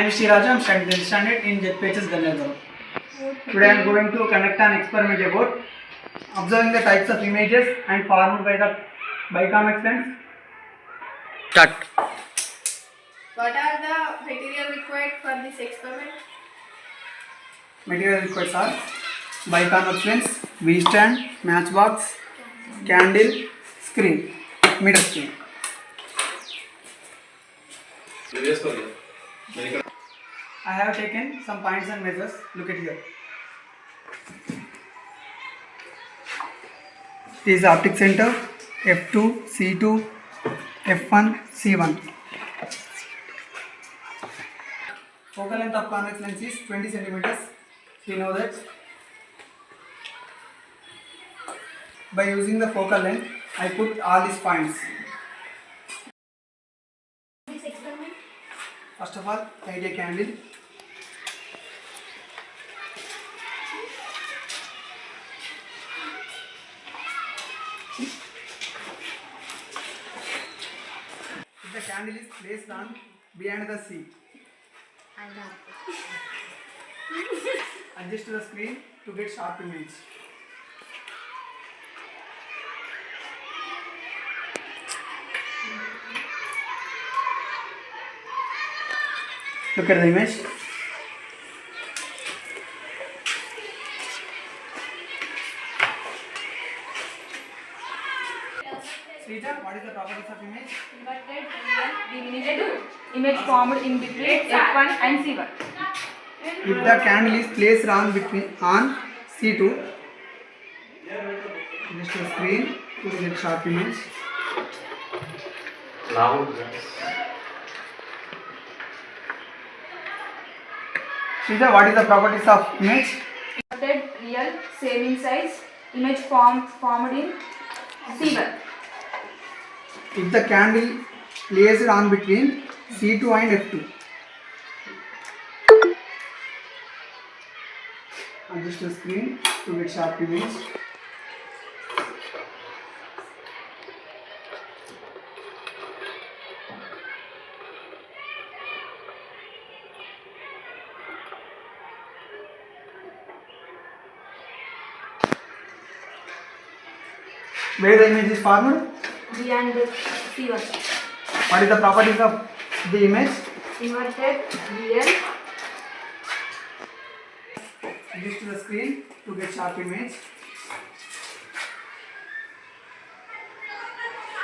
I am Shiraj. I am studying 10th standard in ZPHS Ganneruvaram. Today I am going to conduct an experiment about observing the types of images and formed by the biconvex lens. Start. What are the material required for this experiment? Material required are biconvex lens, V-stand, matchbox, candle, screen, meter screen. I have taken some points and measures. Look at here. This is the optic center, F2, C2, F1, C1. Focal length of convex lens is 20 centimeters. We know that. By using the focal length, I put all these points. First of all, light a candle. If the candle is placed on behind the C, adjust the screen to get sharp image. Look at the image. Srija, what is the properties of image? Inverted diminished image formed in between F1 and C1. If the candle is placed on C2, adjust the screen to get sharp image. Loud. Srija, what is the properties of image? Inverted real same in size image formed in C1. If the candle placed on between C2 and F2, adjust the screen to get sharp image. Where the image is formed? Behind the C1. What is the properties of the image? Inverted real. Adjust the screen to get sharp image.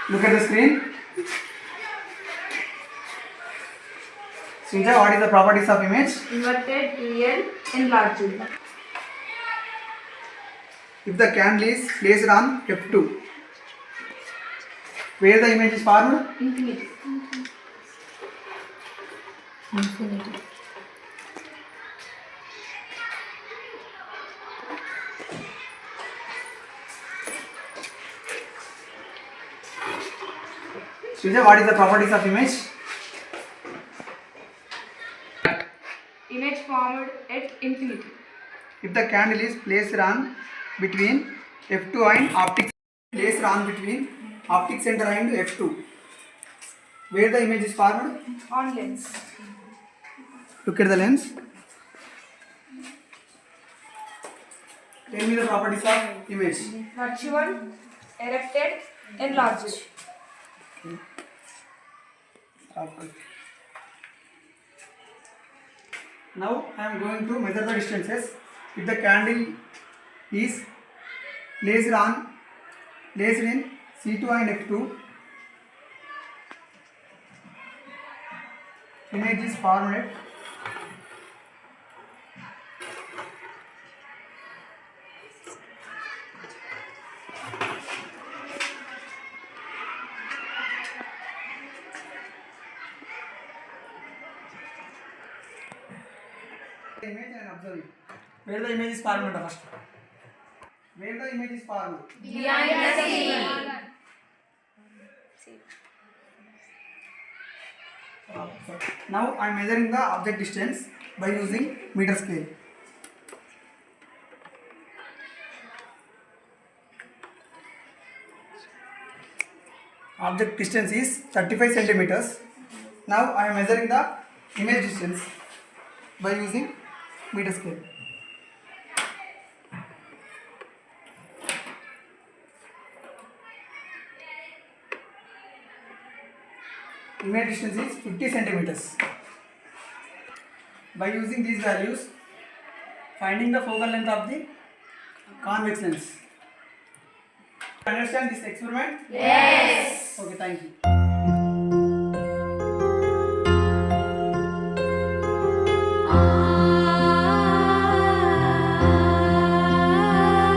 Look at the screen. Srija, what is the properties of image? Inverted real enlarged. If the candle is placed on F2, where the image is formed? Infinity. Srija, what is the properties of image? Image formed at infinity. If the candle is placed on between F2 and optic, placed on between optic center and F2, where the image is formed? On lens. Look at the lens. Tell me the properties of image. Virtual, erected, enlarged. Now I am going to measure the distances. If the candle is placed in C2 and F2, image is formed at the image and observe it. Where the image is formed first? Where the image is formed? Behind the scene. Now I am measuring the object distance by using meter scale. Object distance is 35 centimeters. Now I am measuring the image distance. by using meter scale. Image distance is 50 centimeters. By using these values, finding the focal length of the convex lens. Understand this experiment? Yes. Okay, thank you.